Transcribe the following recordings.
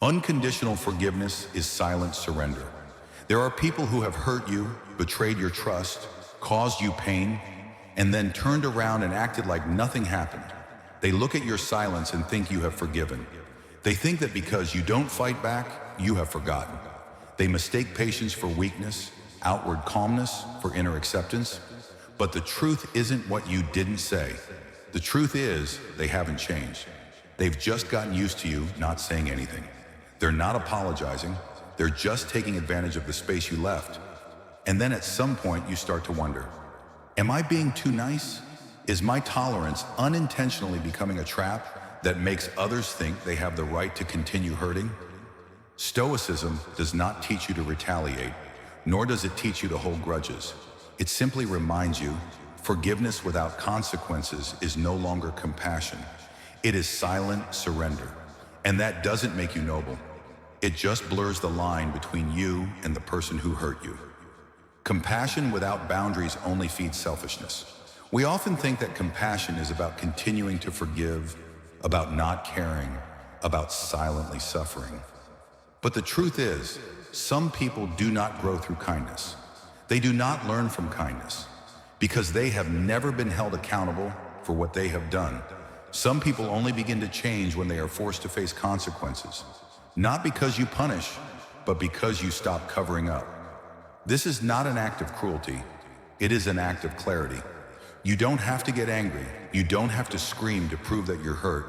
Unconditional forgiveness is silent surrender. There are people who have hurt you, betrayed your trust, caused you pain, and then turned around and acted like nothing happened. They look at your silence and think you have forgiven. They think that because you don't fight back, you have forgotten. They mistake patience for weakness, outward calmness for inner acceptance. But the truth isn't what you didn't say. The truth is they haven't changed. They've just gotten used to you not saying anything. They're not apologizing. They're just taking advantage of the space you left. And then at some point you start to wonder, am I being too nice? Is my tolerance unintentionally becoming a trap that makes others think they have the right to continue hurting? Stoicism does not teach you to retaliate, nor does it teach you to hold grudges. It simply reminds you, forgiveness without consequences is no longer compassion. It is silent surrender. And that doesn't make you noble. It just blurs the line between you and the person who hurt you. Compassion without boundaries only feeds selfishness. We often think that compassion is about continuing to forgive, about not caring, about silently suffering. But the truth is, some people do not grow through kindness. They do not learn from kindness because they have never been held accountable for what they have done. Some people only begin to change when they are forced to face consequences, not because you punish, but because you stop covering up. This is not an act of cruelty. It is an act of clarity. You don't have to get angry. You don't have to scream to prove that you're hurt.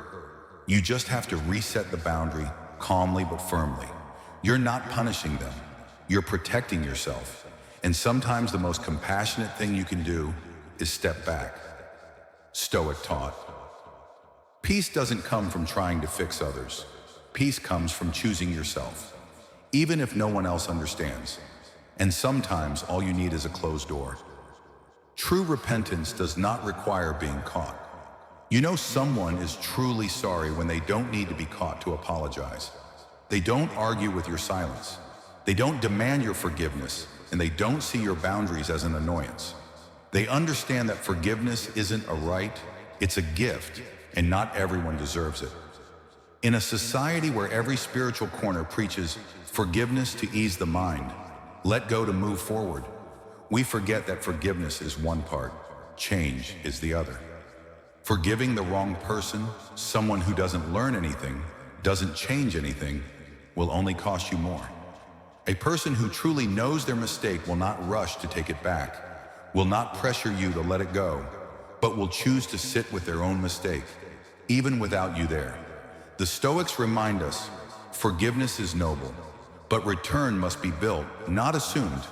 You just have to reset the boundary calmly but firmly. You're not punishing them. You're protecting yourself. And sometimes the most compassionate thing you can do is step back. Stoic taught. Peace doesn't come from trying to fix others. Peace comes from choosing yourself, even if no one else understands. And sometimes all you need is a closed door. True repentance does not require being caught. You know someone is truly sorry when they don't need to be caught to apologize. They don't argue with your silence. They don't demand your forgiveness, and they don't see your boundaries as an annoyance. They understand that forgiveness isn't a right, it's a gift, and not everyone deserves it. In a society where every spiritual corner preaches forgiveness to ease the mind, let go to move forward, we forget that forgiveness is one part, change is the other. Forgiving the wrong person, someone who doesn't learn anything, doesn't change anything, will only cost you more. A person who truly knows their mistake will not rush to take it back, will not pressure you to let it go, but will choose to sit with their own mistake, even without you there. The Stoics remind us, forgiveness is noble, but return must be built, not assumed.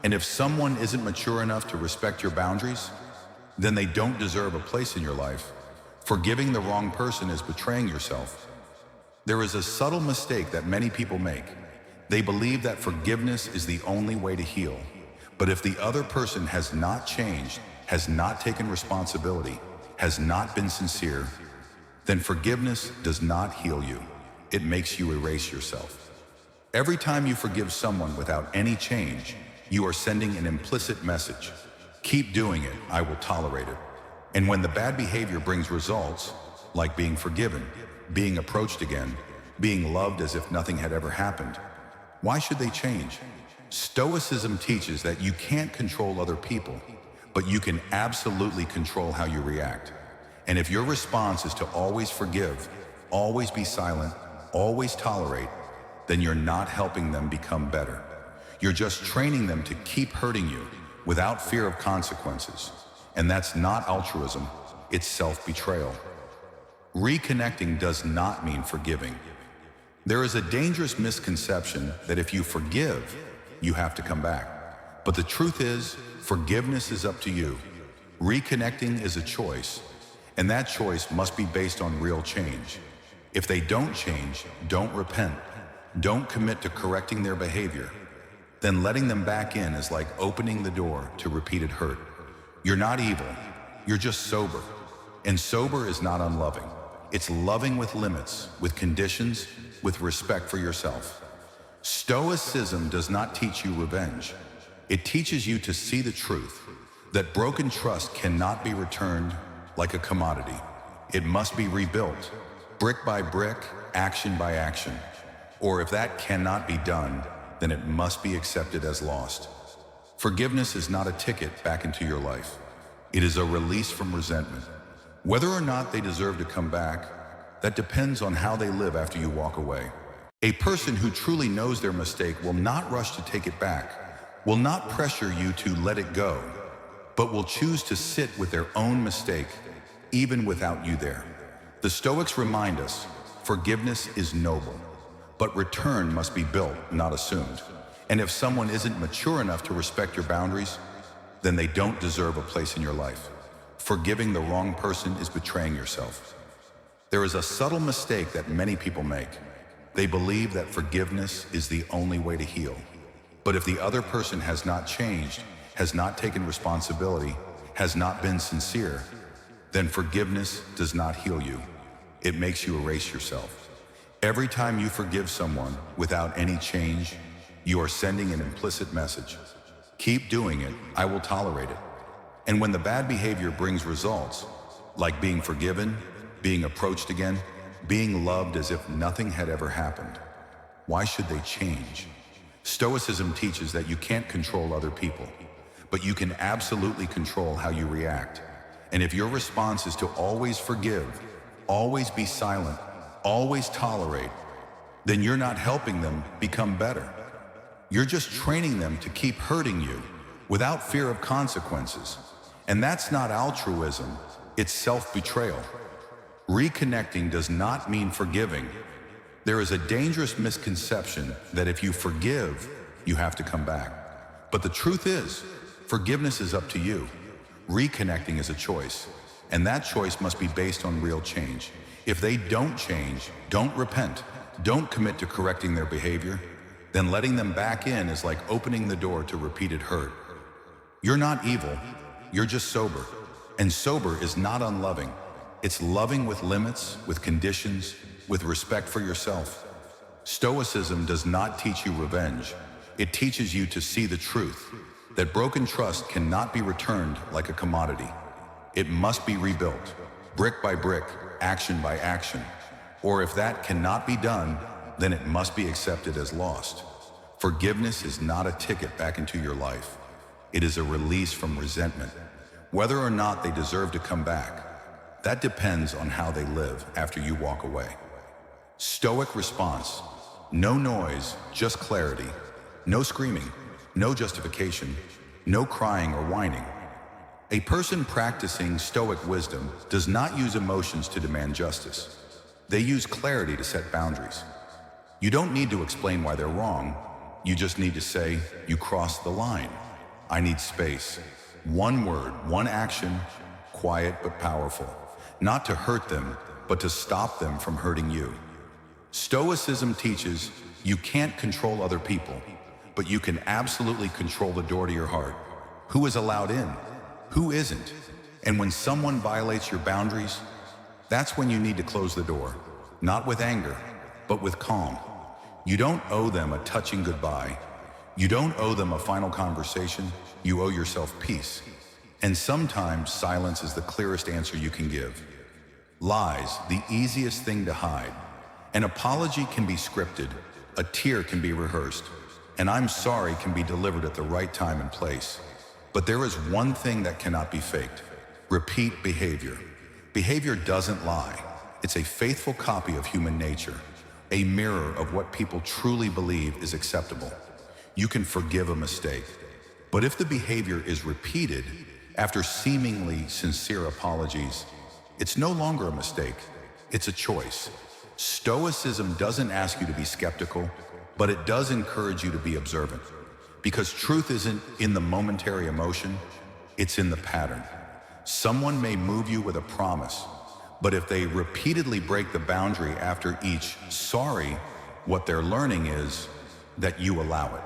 And if someone isn't mature enough to respect your boundaries, then they don't deserve a place in your life. Forgiving the wrong person is betraying yourself. There is a subtle mistake that many people make. They believe that forgiveness is the only way to heal. But if the other person has not changed, has not taken responsibility, has not been sincere, then forgiveness does not heal you. It makes you erase yourself. Every time you forgive someone without any change, you are sending an implicit message. Keep doing it, I will tolerate it. And when the bad behavior brings results, like being forgiven, being approached again, being loved as if nothing had ever happened, why should they change? Stoicism teaches that you can't control other people, but you can absolutely control how you react. And if your response is to always forgive, always be silent, always tolerate, then you're not helping them become better. You're just training them to keep hurting you without fear of consequences. And that's not altruism, it's self-betrayal. Reconnecting does not mean forgiving. There is a dangerous misconception that if you forgive, you have to come back. But the truth is, forgiveness is up to you. Reconnecting is a choice, and that choice must be based on real change. If they don't change, don't repent, don't commit to correcting their behavior, then letting them back in is like opening the door to repeated hurt. You're not evil, you're just sober. And sober is not unloving. It's loving with limits, with conditions, with respect for yourself. Stoicism does not teach you revenge. It teaches you to see the truth, that broken trust cannot be returned like a commodity. It must be rebuilt, brick by brick, action by action. Or if that cannot be done, then it must be accepted as lost. Forgiveness is not a ticket back into your life. It is a release from resentment. Whether or not they deserve to come back, that depends on how they live after you walk away. A person who truly knows their mistake will not rush to take it back, will not pressure you to let it go, but will choose to sit with their own mistake, even without you there. The Stoics remind us, forgiveness is noble, but return must be built, not assumed. And if someone isn't mature enough to respect your boundaries, then they don't deserve a place in your life. Forgiving the wrong person is betraying yourself. There is a subtle mistake that many people make. They believe that forgiveness is the only way to heal. But if the other person has not changed, has not taken responsibility, has not been sincere, then forgiveness does not heal you. It makes you erase yourself. Every time you forgive someone without any change, you are sending an implicit message. Keep doing it, I will tolerate it. And when the bad behavior brings results, like being forgiven, being approached again, being loved as if nothing had ever happened, why should they change? Stoicism teaches that you can't control other people, but you can absolutely control how you react. And if your response is to always forgive, always be silent, always tolerate, then you're not helping them become better. You're just training them to keep hurting you without fear of consequences. And that's not altruism, it's self-betrayal. Reconnecting does not mean forgiving. There is a dangerous misconception that if you forgive, you have to come back. But the truth is, forgiveness is up to you. Reconnecting is a choice, and that choice must be based on real change. If they don't change, don't repent, don't commit to correcting their behavior, then letting them back in is like opening the door to repeated hurt. You're not evil, you're just sober. And sober is not unloving. It's loving with limits, with conditions, with respect for yourself. Stoicism does not teach you revenge. It teaches you to see the truth, that broken trust cannot be returned like a commodity. It must be rebuilt, brick by brick, action by action. Or if that cannot be done, then it must be accepted as lost. Forgiveness is not a ticket back into your life. It is a release from resentment. Whether or not they deserve to come back, that depends on how they live after you walk away. Stoic response: no noise, just clarity. No screaming, no justification, no crying or whining. A person practicing Stoic wisdom does not use emotions to demand justice. They use clarity to set boundaries. You don't need to explain why they're wrong. You just need to say, you crossed the line. I need space. One word, one action, quiet but powerful. Not to hurt them, but to stop them from hurting you. Stoicism teaches you can't control other people, but you can absolutely control the door to your heart. Who is allowed in? Who isn't? And when someone violates your boundaries, that's when you need to close the door. Not with anger, but with calm. You don't owe them a touching goodbye. You don't owe them a final conversation. You owe yourself peace. And sometimes silence is the clearest answer you can give. Lies, the easiest thing to hide. An apology can be scripted. A tear can be rehearsed. And I'm sorry can be delivered at the right time and place. But there is one thing that cannot be faked: repeat behavior. Behavior doesn't lie. It's a faithful copy of human nature, a mirror of what people truly believe is acceptable. You can forgive a mistake, but if the behavior is repeated after seemingly sincere apologies, it's no longer a mistake, it's a choice. Stoicism doesn't ask you to be skeptical, but it does encourage you to be observant. Because truth isn't in the momentary emotion, it's in the pattern. Someone may move you with a promise, but if they repeatedly break the boundary after each sorry, what they're learning is that you allow it.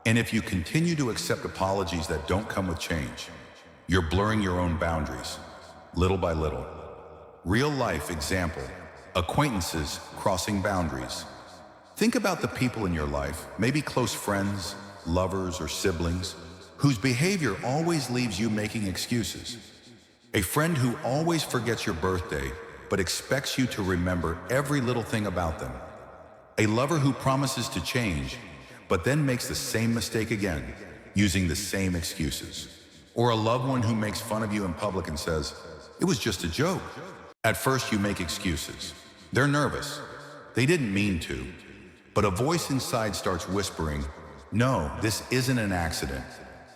And if you continue to accept apologies that don't come with change, you're blurring your own boundaries, little by little. Real life example: acquaintances crossing boundaries. Think about the people in your life, maybe close friends, lovers, or siblings, whose behavior always leaves you making excuses. A friend who always forgets your birthday, but expects you to remember every little thing about them. A lover who promises to change, but then makes the same mistake again, using the same excuses. Or a loved one who makes fun of you in public and says, "It was just a joke." At first you make excuses. They're nervous. They didn't mean to. But a voice inside starts whispering, "No, this isn't an accident.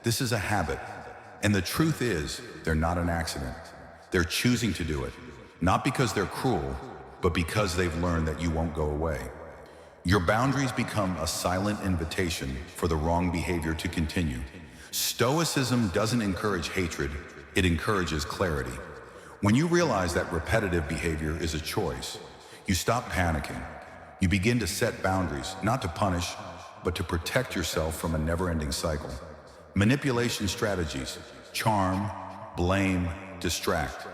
This is a habit." And the truth is, they're not an accident. They're choosing to do it, not because they're cruel, but because they've learned that you won't go away. Your boundaries become a silent invitation for the wrong behavior to continue. Stoicism doesn't encourage hatred, it encourages clarity. When you realize that repetitive behavior is a choice, you stop panicking. You begin to set boundaries, not to punish, but to protect yourself from a never-ending cycle. Manipulation strategies, charm, blame, distract.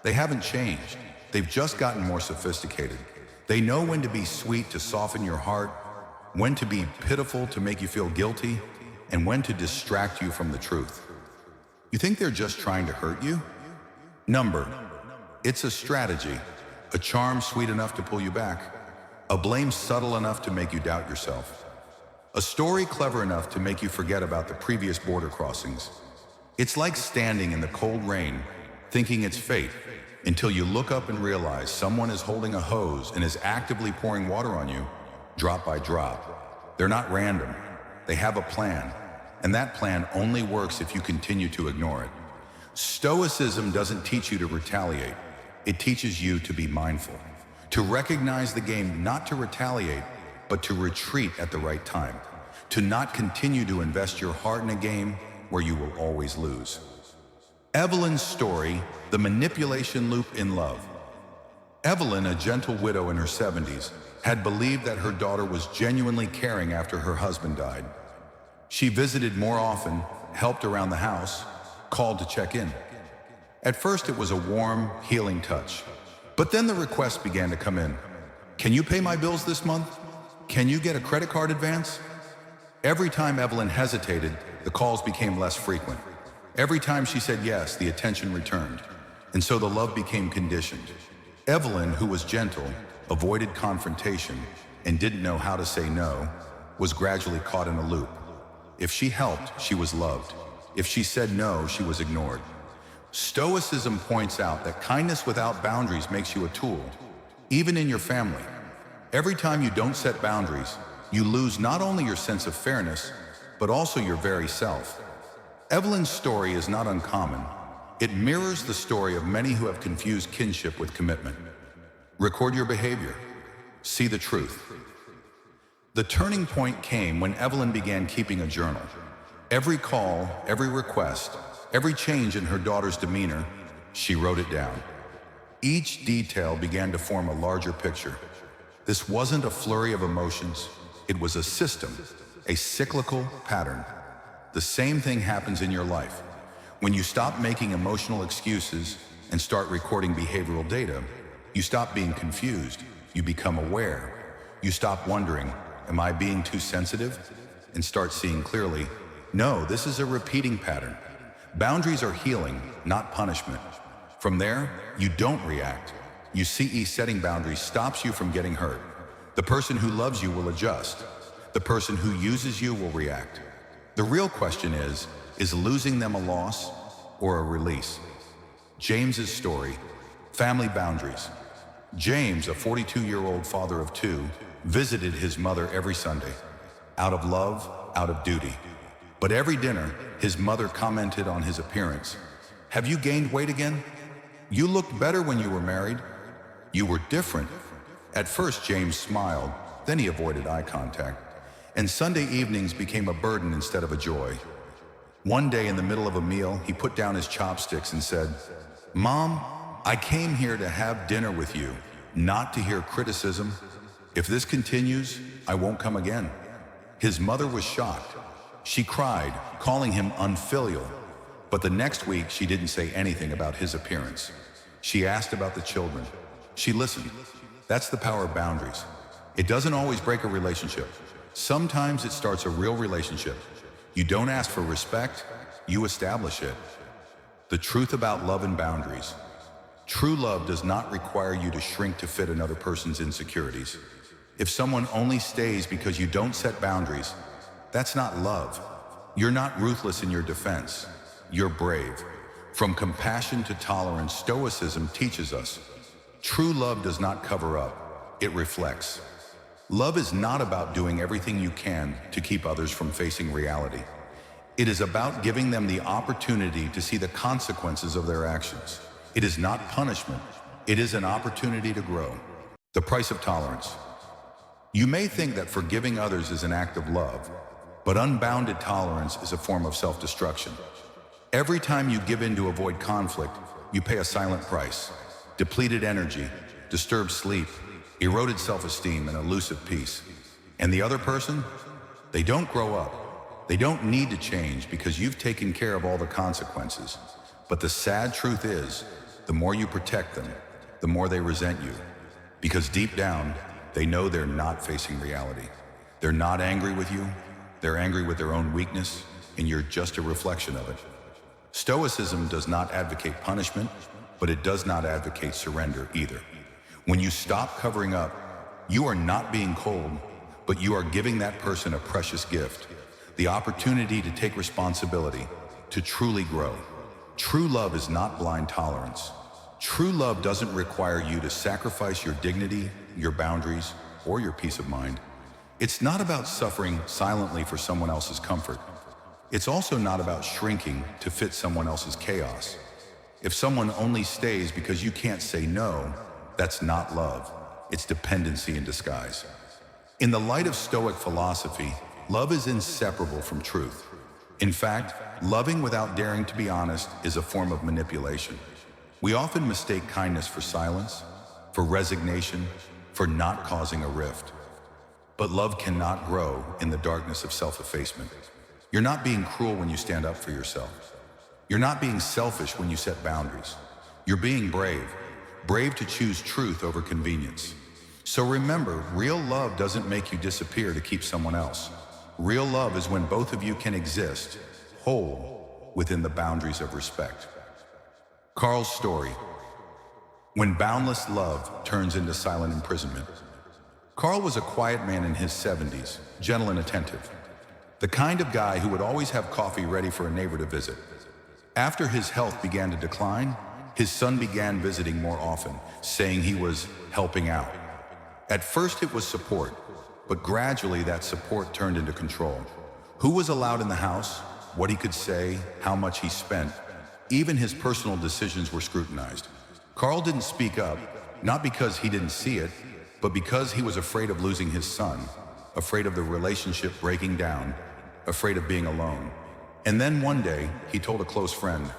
They haven't changed. They've just gotten more sophisticated. They know when to be sweet to soften your heart, when to be pitiful to make you feel guilty, and when to distract you from the truth. You think they're just trying to hurt you? Number. It's a strategy. A charm sweet enough to pull you back. A blame subtle enough to make you doubt yourself. A story clever enough to make you forget about the previous border crossings. It's like standing in the cold rain, thinking it's fate, until you look up and realize someone is holding a hose and is actively pouring water on you, drop by drop. They're not random. They have a plan, and that plan only works if you continue to ignore it. Stoicism doesn't teach you to retaliate. It teaches you to be mindful, to recognize the game, not to retaliate, but to retreat at the right time, to not continue to invest your heart in a game where you will always lose. Evelyn's story, the manipulation loop in love. Evelyn, a gentle widow in her 70s, had believed that her daughter was genuinely caring after her husband died. She visited more often, helped around the house, called to check in. At first it was a warm, healing touch. But then the requests began to come in. "Can you pay my bills this month? Can you get a credit card advance?" Every time Evelyn hesitated, the calls became less frequent. Every time she said yes, the attention returned. And so the love became conditioned. Evelyn, who was gentle, avoided confrontation, and didn't know how to say no, was gradually caught in a loop. If she helped, she was loved. If she said no, she was ignored. Stoicism points out that kindness without boundaries makes you a tool, even in your family. Every time you don't set boundaries, you lose not only your sense of fairness, but also your very self. Evelyn's story is not uncommon. It mirrors the story of many who have confused kinship with commitment. Record your behavior. See the truth. The turning point came when Evelyn began keeping a journal. Every call, every request, every change in her daughter's demeanor, she wrote it down. Each detail began to form a larger picture. This wasn't a flurry of emotions. It was a system, a cyclical pattern. The same thing happens in your life. When you stop making emotional excuses and start recording behavioral data, you stop being confused. You become aware. You stop wondering, am I being too sensitive? And start seeing clearly, no, this is a repeating pattern. Boundaries are healing, not punishment. From there, you don't react. You see, setting boundaries stops you from getting hurt. The person who loves you will adjust. The person who uses you will react. The real question is losing them a loss or a release? James's story, family boundaries. James, a 42-year-old father of two, visited his mother every Sunday, out of love, out of duty. But every dinner, his mother commented on his appearance. "Have you gained weight again? You looked better when you were married. You were different." At first, James smiled, then he avoided eye contact. And Sunday evenings became a burden instead of a joy. One day in the middle of a meal, he put down his chopsticks and said, "Mom, I came here to have dinner with you, not to hear criticism. If this continues, I won't come again." His mother was shocked. She cried, calling him unfilial. But the next week, she didn't say anything about his appearance. She asked about the children. She listened. That's the power of boundaries. It doesn't always break a relationship. Sometimes it starts a real relationship. You don't ask for respect, you establish it. The truth about love and boundaries. True love does not require you to shrink to fit another person's insecurities. If someone only stays because you don't set boundaries, that's not love. You're not ruthless in your defense. You're brave. From compassion to tolerance, Stoicism teaches us true love does not cover up, it reflects. Love is not about doing everything you can to keep others from facing reality. It is about giving them the opportunity to see the consequences of their actions. It is not punishment. It is an opportunity to grow. The price of tolerance. You may think that forgiving others is an act of love, but unbounded tolerance is a form of self-destruction. Every time you give in to avoid conflict, you pay a silent price. Depleted energy, disturbed sleep, eroded self-esteem, and elusive peace. And the other person? They don't grow up. They don't need to change because you've taken care of all the consequences. But the sad truth is, the more you protect them, the more they resent you. Because deep down, they know they're not facing reality. They're not angry with you. They're angry with their own weakness, and you're just a reflection of it. Stoicism does not advocate punishment, but it does not advocate surrender either. When you stop covering up, you are not being cold, but you are giving that person a precious gift, the opportunity to take responsibility, to truly grow. True love is not blind tolerance. True love doesn't require you to sacrifice your dignity, your boundaries, or your peace of mind. It's not about suffering silently for someone else's comfort. It's also not about shrinking to fit someone else's chaos. If someone only stays because you can't say no, that's not love. It's dependency in disguise. In the light of Stoic philosophy, love is inseparable from truth. In fact, loving without daring to be honest is a form of manipulation. We often mistake kindness for silence, for resignation, for not causing a rift. But love cannot grow in the darkness of self-effacement. You're not being cruel when you stand up for yourself. You're not being selfish when you set boundaries. You're being brave, brave to choose truth over convenience. So remember, real love doesn't make you disappear to keep someone else. Real love is when both of you can exist, whole, within the boundaries of respect. Carl's story. When boundless love turns into silent imprisonment. Carl was a quiet man in his 70s, gentle and attentive. The kind of guy who would always have coffee ready for a neighbor to visit. After his health began to decline, his son began visiting more often, saying he was helping out. At first it was support, but gradually that support turned into control. Who was allowed in the house, what he could say, how much he spent, even his personal decisions were scrutinized. Carl didn't speak up, not because he didn't see it, but because he was afraid of losing his son, afraid of the relationship breaking down, afraid of being alone. And then one day, he told a close friend,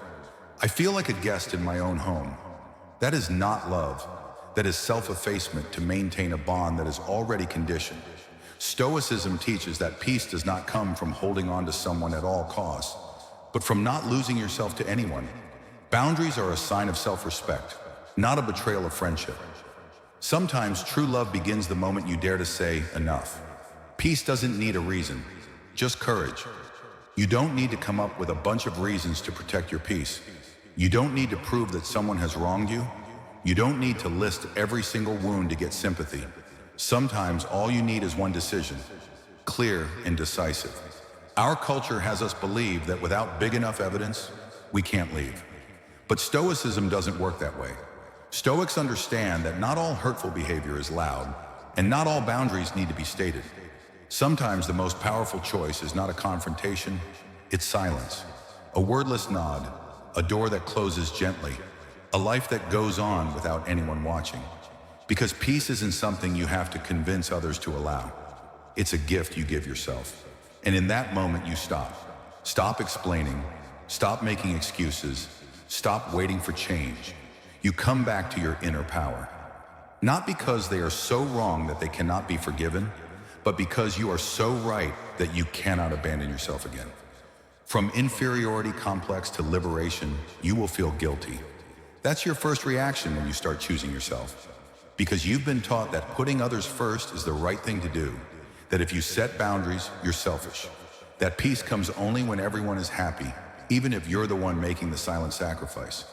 "I feel like a guest in my own home." That is not love. That is self-effacement to maintain a bond that is already conditioned. Stoicism teaches that peace does not come from holding on to someone at all costs, but from not losing yourself to anyone. Boundaries are a sign of self-respect, not a betrayal of friendship. Sometimes true love begins the moment you dare to say enough. Peace doesn't need a reason, just courage. You don't need to come up with a bunch of reasons to protect your peace. You don't need to prove that someone has wronged you. You don't need to list every single wound to get sympathy. Sometimes all you need is one decision, clear and decisive. Our culture has us believe that without big enough evidence, we can't leave. But Stoicism doesn't work that way. Stoics understand that not all hurtful behavior is loud, and not all boundaries need to be stated. Sometimes the most powerful choice is not a confrontation, it's silence. A wordless nod, a door that closes gently, a life that goes on without anyone watching. Because peace isn't something you have to convince others to allow. It's a gift you give yourself. And in that moment you stop. Stop explaining, stop making excuses, stop waiting for change. You come back to your inner power. Not because they are so wrong that they cannot be forgiven, but because you are so right that you cannot abandon yourself again. From inferiority complex to liberation, you will feel guilty. That's your first reaction when you start choosing yourself. Because you've been taught that putting others first is the right thing to do, that if you set boundaries, you're selfish, that peace comes only when everyone is happy, even if you're the one making the silent sacrifice.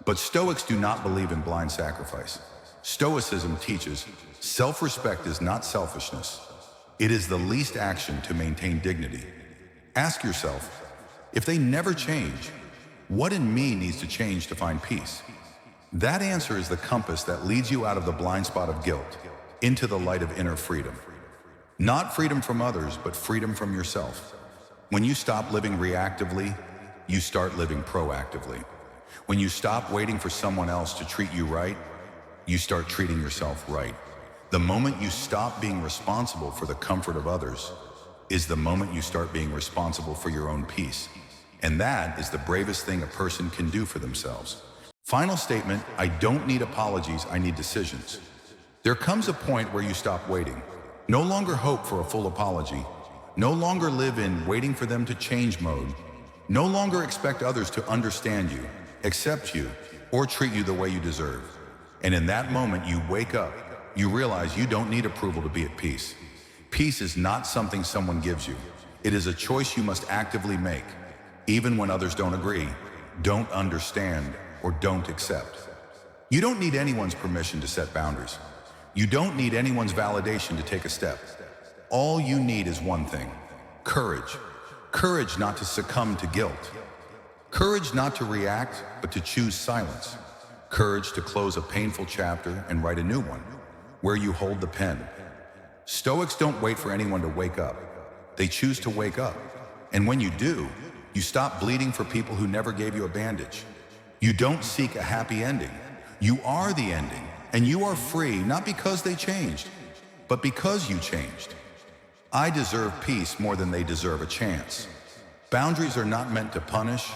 But Stoics do not believe in blind sacrifice. Stoicism teaches self-respect is not selfishness. It is the least action to maintain dignity. Ask yourself, if they never change, what in me needs to change to find peace? That answer is the compass that leads you out of the blind spot of guilt into the light of inner freedom. Not freedom from others, but freedom from yourself. When you stop living reactively, you start living proactively. When you stop waiting for someone else to treat you right, you start treating yourself right. The moment you stop being responsible for the comfort of others is the moment you start being responsible for your own peace. And that is the bravest thing a person can do for themselves. Final statement, I don't need apologies, I need decisions. There comes a point where you stop waiting. No longer hope for a full apology. No longer live in waiting for them to change mode. No longer expect others to understand you, accept you, or treat you the way you deserve. And in that moment you wake up, you realize you don't need approval to be at peace. Peace is not something someone gives you. It is a choice you must actively make, even when others don't agree, don't understand, or don't accept. You don't need anyone's permission to set boundaries. You don't need anyone's validation to take a step. All you need is one thing: courage. Courage not to succumb to guilt. Courage not to react, but to choose silence. Courage to close a painful chapter and write a new one, where you hold the pen. Stoics don't wait for anyone to wake up. They choose to wake up. And when you do, you stop bleeding for people who never gave you a bandage. You don't seek a happy ending. You are the ending, and you are free, not because they changed, but because you changed. I deserve peace more than they deserve a chance. Boundaries are not meant to punish,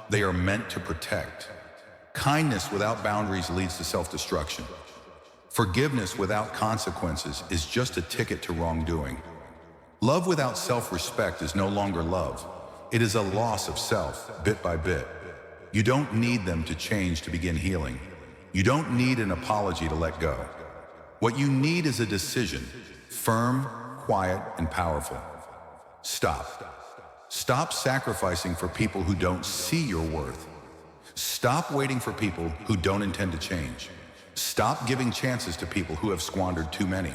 they are meant to protect. Kindness without boundaries leads to self-destruction. Forgiveness without consequences is just a ticket to wrongdoing. Love without self-respect is no longer love. It is a loss of self, bit by bit. You don't need them to change to begin healing. You don't need an apology to let go. What you need is a decision, firm, quiet, and powerful. Stop. Stop sacrificing for people who don't see your worth. Stop waiting for people who don't intend to change. Stop giving chances to people who have squandered too many.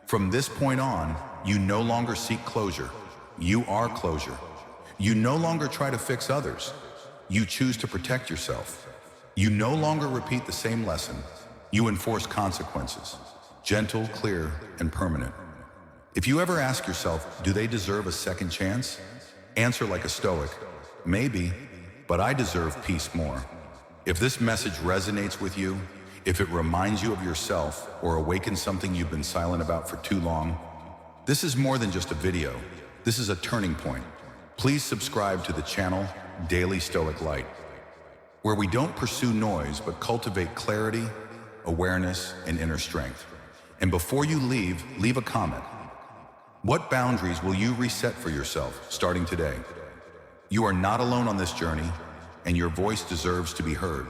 From this point on, you no longer seek closure. You are closure. You no longer try to fix others. You choose to protect yourself. You no longer repeat the same lesson. You enforce consequences, gentle, clear, and permanent. If you ever ask yourself, do they deserve a second chance? Answer like a Stoic, maybe, but I deserve peace more. If this message resonates with you, if it reminds you of yourself or awakens something you've been silent about for too long, this is more than just a video. This is a turning point. Please subscribe to the channel Daily Stoic Light, where we don't pursue noise but cultivate clarity, awareness, and inner strength. And before you leave a comment. What boundaries will you reset for yourself starting today? You are not alone on this journey, and your voice deserves to be heard.